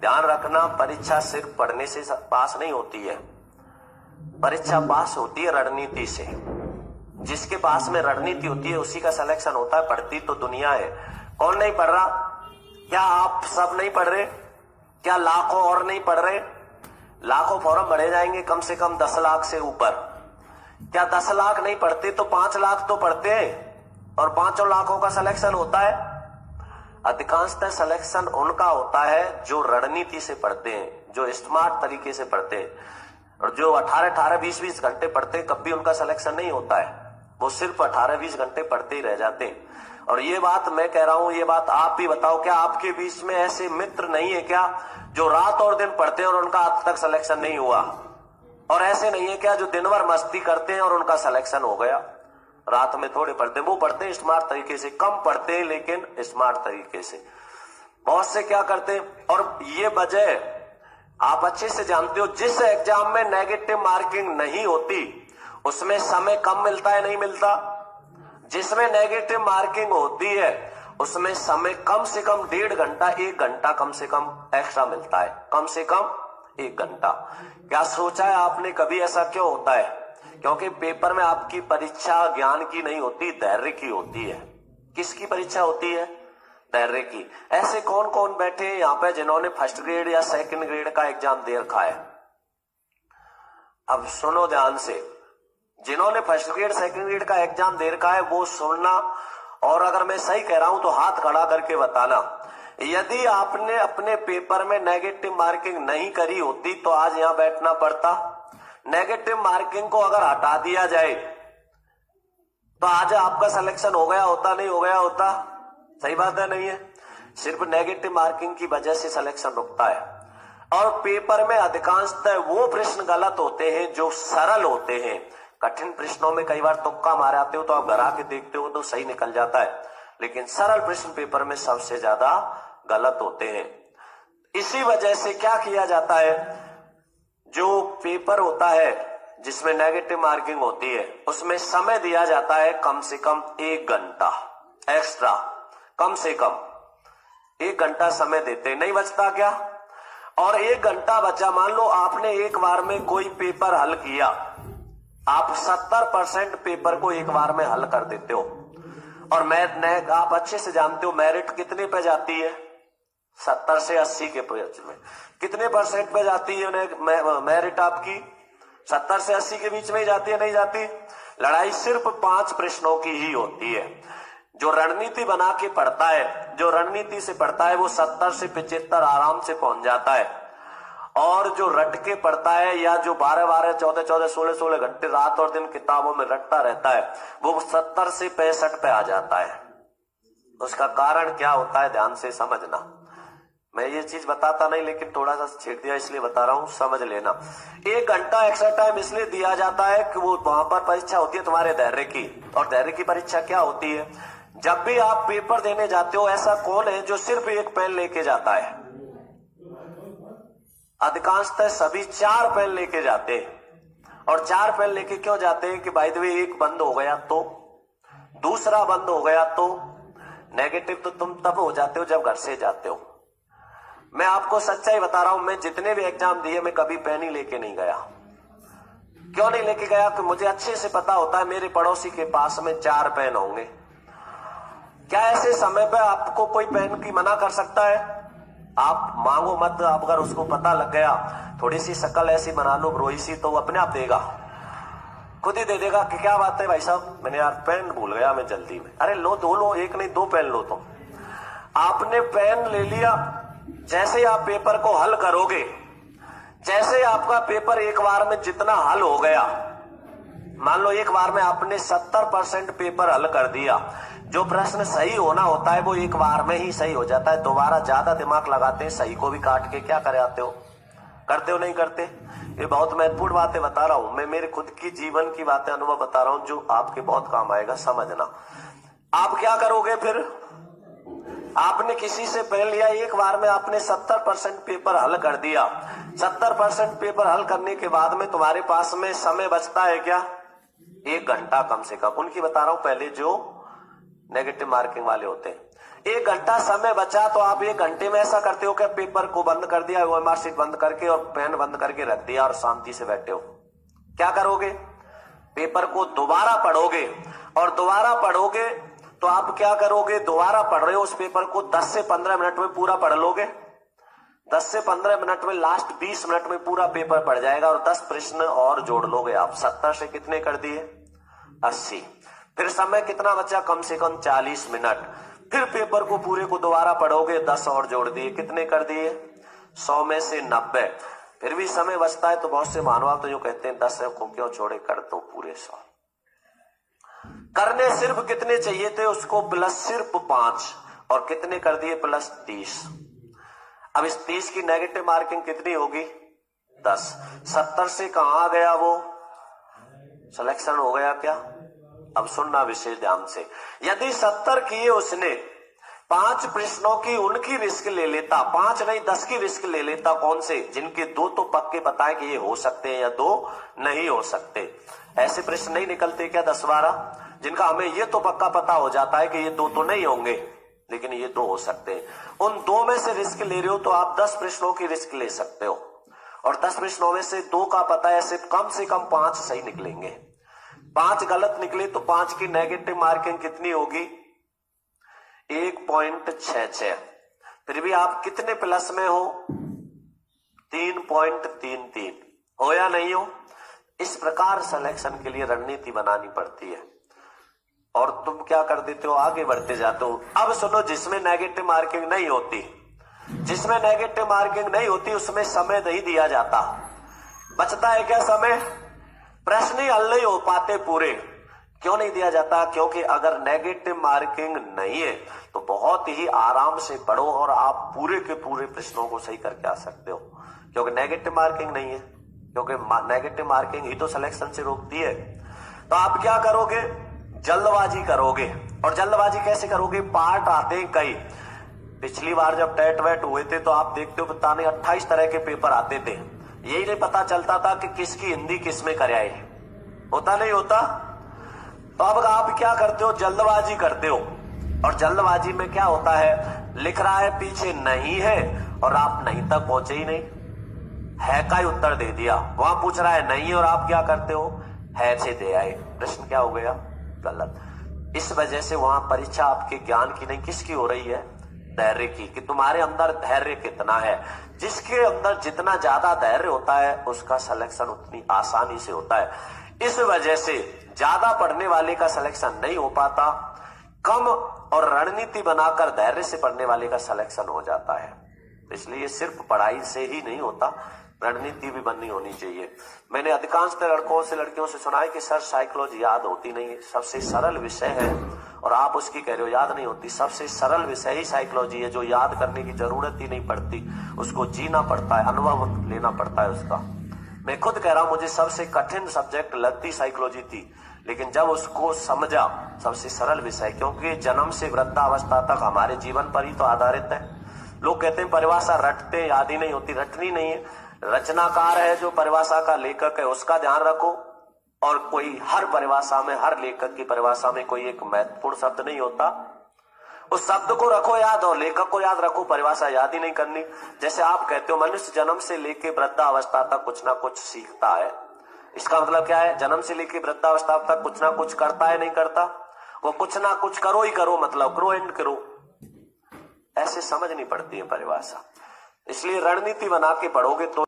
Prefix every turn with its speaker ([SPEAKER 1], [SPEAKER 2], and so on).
[SPEAKER 1] ध्यान रखना, परीक्षा सिर्फ पढ़ने से पास नहीं होती है, परीक्षा पास होती है रणनीति से। जिसके पास में रणनीति होती है उसी का सिलेक्शन होता है। पढ़ती तो दुनिया है, कौन नहीं पढ़ रहा? क्या आप सब नहीं पढ़ रहे? क्या लाखों और नहीं पढ़ रहे? लाखों फॉर्म भरे जाएंगे, कम से कम 10 लाख से ऊपर। क्या 10 लाख नहीं पढ़ते तो 5 लाख तो पढ़ते हैं, और 5 लाखों का सिलेक्शन होता है। अधिकांशतः सिलेक्शन उनका होता है जो रणनीति से पढ़ते हैं, जो स्मार्ट तरीके से पढ़ते हैं, और जो 18-18, 20-20 घंटे पढ़ते हैं कभी उनका सिलेक्शन नहीं होता है। वो सिर्फ 18-20 घंटे पढ़ते ही रह जाते हैं। और ये बात मैं कह रहा हूं, ये बात आप भी बताओ, क्या आपके बीच में ऐसे मित्र नहीं है क्या जो रात और दिन पढ़ते हैं और उनका आज तक सिलेक्शन नहीं हुआ? और ऐसे नहीं है क्या जो दिन भर मस्ती करते हैं और उनका सिलेक्शन हो गया? रात में थोड़े पढ़ते हैं, वो पढ़ते हैं स्मार्ट तरीके से, कम पढ़ते हैं लेकिन स्मार्ट तरीके से। बहुत से क्या करते हैं, और ये वजह आप अच्छे से जानते हो, जिस एग्जाम में नेगेटिव मार्किंग नहीं होती उसमें समय कम मिलता है, नहीं मिलता? जिसमें नेगेटिव मार्किंग होती है उसमें समय कम से कम 1.5 घंटा, 1 घंटा कम से कम एक्स्ट्रा मिलता है, कम से कम 1 घंटा। क्या सोचा है आपने कभी ऐसा क्यों होता है? क्योंकि पेपर में आपकी परीक्षा ज्ञान की नहीं होती, धैर्य की होती है। किसकी परीक्षा होती है? धैर्य की। ऐसे कौन कौन बैठे हैं यहाँ पे जिन्होंने फर्स्ट ग्रेड या सेकंड ग्रेड का एग्जाम दे रखा है? अब सुनो ध्यान से, जिन्होंने फर्स्ट ग्रेड सेकंड ग्रेड का एग्जाम दे रखा है वो सुनना, और अगर मैं सही कह रहा हूं तो हाथ खड़ा करके बताना। यदि आपने अपने पेपर में नेगेटिव मार्किंग नहीं करी होती तो आज यहां बैठना पड़ता। नेगेटिव मार्किंग को अगर हटा दिया जाए तो आज आपका सिलेक्शन हो गया होता, नहीं हो गया होता? सही बात है, नहीं है? सिर्फ नेगेटिव मार्किंग की वजह से सिलेक्शन रुकता है। और पेपर में अधिकांशतः वो प्रश्न गलत होते हैं जो सरल होते हैं। कठिन प्रश्नों में कई बार तुक्का मार आते हो तो आप घर आके देखते हो तो सही निकल जाता है, लेकिन सरल प्रश्न पेपर में सबसे ज्यादा गलत होते हैं। इसी वजह से क्या किया जाता है, जो पेपर होता है जिसमें नेगेटिव मार्किंग होती है उसमें समय दिया जाता है कम से कम 1 घंटा एक्स्ट्रा, कम से कम 1 घंटा समय देते, नहीं बचता क्या? और 1 घंटा बचा, मान लो आपने एक बार में कोई पेपर हल किया, आप 70% पेपर को एक बार में हल कर देते हो, और आप अच्छे से जानते हो मेरिट कितने पे जाती है? 70 से 80 के बीच में। कितने परसेंट पे जाती है मेरिट आपकी? 70 से 80 के बीच में ही जाती है, नहीं जाती? लड़ाई सिर्फ 5 प्रश्नों की ही होती है। जो रणनीति बना के पढ़ता है, जो रणनीति से पढ़ता है वो 70 से 75 आराम से पहुंच जाता है, और जो रट के पढ़ता है या जो 12-12, 14-14, 16-16 घंटे रात और दिन किताबों में रटता रहता है वो 70 से 65 पे आ जाता है। उसका कारण क्या होता है, ध्यान से समझना। मैं ये चीज बताता नहीं लेकिन थोड़ा सा छेड़ दिया इसलिए बता रहा हूं, समझ लेना। 1 घंटा एक्स्ट्रा टाइम इसलिए दिया जाता है कि वो वहां पर परीक्षा होती है तुम्हारे धैर्य की। और धैर्य की परीक्षा क्या होती है? जब भी आप पेपर देने जाते हो, ऐसा कौन है जो सिर्फ 1 पेन लेके जाता है? अधिकांशतः सभी 4 पेन लेके जाते हैं। और 4 पेन लेके क्यों जाते हैं कि बाय द वे एक बंद हो गया तो, दूसरा बंद हो गया तो। नेगेटिव तो तुम तब हो जाते हो जब घर से जाते हो। मैं आपको सच्चाई बता रहा हूं, मैं जितने भी एग्जाम दिए मैं कभी पेन ही लेके नहीं गया। क्यों नहीं लेके गया? कि मुझे अच्छे से पता होता है मेरे पड़ोसी के पास में 4 पेन होंगे। क्या ऐसे समय पे आपको कोई पेन की मना कर सकता है? आप मांगो मत, आप अगर उसको पता लग गया, थोड़ी सी शक्ल ऐसी बना लो रोई सी, तो वो अपने आप देगा, खुद ही दे देगा कि क्या बात है भाई साहब, मैंने यार पेन भूल गया मैं जल्दी में। अरे लो, 2 लो, 1 नहीं 2 पेन लो तुम। आपने पेन ले लिया, जैसे आप पेपर को हल करोगे, जैसे आपका पेपर एक बार में जितना हल हो गया, मान लो एक बार में आपने 70% पेपर हल कर दिया, जो प्रश्न सही होना होता है वो एक बार में ही सही हो जाता है। दोबारा ज्यादा दिमाग लगाते हैं, सही को भी काट के क्या करे आते हो, करते हो नहीं करते? ये बहुत महत्वपूर्ण बातें बता रहा हूं मैं, मेरे खुद की जीवन की बातें, अनुभव बता रहा हूं जो आपके बहुत काम आएगा, समझना। आप क्या करोगे फिर? आपने किसी से पेन लिया, एक बार में आपने 70% पेपर हल कर दिया। 70% पेपर हल करने के बाद में तुम्हारे पास में समय बचता है क्या? 1 घंटा कम से कम। उनकी बता रहा हूं पहले जो नेगेटिव मार्किंग वाले होते हैं। 1 घंटा समय बचा तो आप 1 घंटे में ऐसा करते हो कि पेपर को बंद कर दिया, ओएमआर शीट बंद करके और पेन बंद करके रख दिया और शांति से बैठे हो। क्या करोगे? पेपर को दोबारा पढ़ोगे, और दोबारा पढ़ोगे तो आप क्या करोगे? दोबारा पढ़ रहे हो उस पेपर को 10 से 15 मिनट में पूरा पढ़ लोगे। 10 से 15 मिनट में, लास्ट 20 मिनट में पूरा पेपर पढ़ जाएगा और 10 प्रश्न और जोड़ लोगे आप। 70 से कितने कर दिए? 80। फिर समय कितना बचा? कम से कम 40 मिनट। फिर पेपर को पूरे को दोबारा पढ़ोगे, 10 और जोड़ दिए, कितने कर दिए? 100 में से 90। फिर भी समय बचता है तो बहुत से मानव तो यूं कहते हैं 10 को क्यों छोड़े, कर दो पूरे 100। करने सिर्फ कितने चाहिए थे उसको? प्लस सिर्फ 5, और कितने कर दिए? प्लस 30। अब इस 30 की नेगेटिव मार्किंग कितनी होगी? 10। 70 से कहां आ गया वो? सिलेक्शन हो गया क्या? अब सुनना विशेष ध्यान से। यदि 70 किए उसने, 5 प्रश्नों की उनकी रिस्क ले लेता, 5 नहीं 10 की रिस्क ले लेता। कौन से? जिनके 2 तो पक्के पता है कि ये हो सकते हैं या 2 नहीं हो सकते। ऐसे प्रश्न नहीं निकलते क्या 10-12, जिनका हमें ये तो पक्का पता हो जाता है कि ये 2 तो नहीं होंगे लेकिन ये 2 हो सकते हैं। उन 2 में से रिस्क ले रहे हो तो आप 10 प्रश्नों की रिस्क ले सकते हो, और 10 प्रश्नों में से 2 का पता है, सिर्फ कम से कम 5 सही निकलेंगे। 5 गलत निकले तो 5 की नेगेटिव मार्किंग कितनी होगी? 1.66। फिर भी आप कितने प्लस में हो? 3.33 हो या नहीं हो? इस प्रकार सिलेक्शन के लिए रणनीति बनानी पड़ती है, और तुम क्या कर देते हो? आगे बढ़ते जाते हो। अब सुनो, जिसमें नेगेटिव मार्किंग नहीं होती, जिसमें नेगेटिव मार्किंग नहीं होती उसमें समय नहीं दिया जाता। बचता है क्या समय? प्रश्न ही हल नहीं हो पाते पूरे। क्यों नहीं दिया जाता? क्योंकि अगर नेगेटिव मार्किंग नहीं है तो बहुत ही आराम से पढ़ो और आप पूरे के पूरे प्रश्नों को सही करके आ सकते हो, क्योंकि नेगेटिव मार्किंग नहीं है। क्योंकि नेगेटिव मार्किंग ही तो सिलेक्शन से रोकती है। तो आप क्या करोगे? जल्दबाजी करोगे। और जल्दबाजी कैसे करोगे? पार्ट आते हैं कई। पिछली बार जब टेट वेट हुए थे तो आप देखते हो पता नहीं 28 तरह के पेपर आते थे, यही नहीं पता चलता था कि किसकी हिंदी किस में कराए। होता नहीं होता? तो अब आप क्या करते हो? जल्दबाजी करते हो, और जल्दबाजी में क्या होता है? लिख रहा है पीछे नहीं है और आप नहीं तक पहुंचे ही नहीं, है का ही उत्तर दे दिया। वहां पूछ रहा है नहीं और आप क्या करते हो? है से दे आए। प्रश्न क्या हो गया? गलत। इस वजह से वहां परीक्षा आपके ज्ञान की नहीं, किसकी हो रही है? धैर्य की, कि तुम्हारे अंदर धैर्य कितना है। जिसके अंदर जितना ज्यादा धैर्य होता है उसका सिलेक्शन उतनी आसानी से होता है। इस वजह से ज्यादा पढ़ने वाले का सिलेक्शन नहीं हो पाता, कम और रणनीति बनाकर धैर्य से पढ़ने वाले का सिलेक्शन हो जाता है। इसलिए सिर्फ पढ़ाई से ही नहीं होता, रणनीति भी बननी होनी चाहिए। मैंने अधिकांश लड़कों से लड़कियों से सुना है कि सर साइकोलॉजी याद होती नहीं है, सबसे सरल विषय है, और आप उसकी कह रहे हो याद नहीं होती। सबसे सरल विषय ही साइकोलॉजी है, जो याद करने की जरूरत ही नहीं पड़ती, उसको जीना पड़ता है, अनुभव लेना पड़ता है उसका। मैं खुद कह रहा हूं मुझे सबसे कठिन सब्जेक्ट लगती साइकोलॉजी थी, लेकिन जब उसको समझा सबसे सरल विषय, क्योंकि जन्म से वृद्धावस्था तक हमारे जीवन पर ही तो आधारित है। लोग कहते हैं परिभाषा रटते, याद ही नहीं होती। रटनी नहीं है, रचनाकार है जो परिभाषा का लेखक है उसका ध्यान रखो, और कोई हर परिभाषा में, हर लेखक की परिभाषा में कोई एक महत्वपूर्ण शब्द नहीं होता, उस शब्द को रखो याद और लेखक को याद रखो, परिभाषा याद ही नहीं करनी। जैसे आप कहते हो मनुष्य जन्म से लेके वृद्धावस्था तक कुछ ना कुछ सीखता है, इसका मतलब क्या है? जन्म से लेके वृद्धावस्था तक कुछ ना कुछ करता है, नहीं करता? वो कुछ ना कुछ करो ही करो, मतलब करो एंड करो, ऐसे समझनी पड़ती है परिभाषा। इसलिए रणनीति बना के पढ़ोगे तो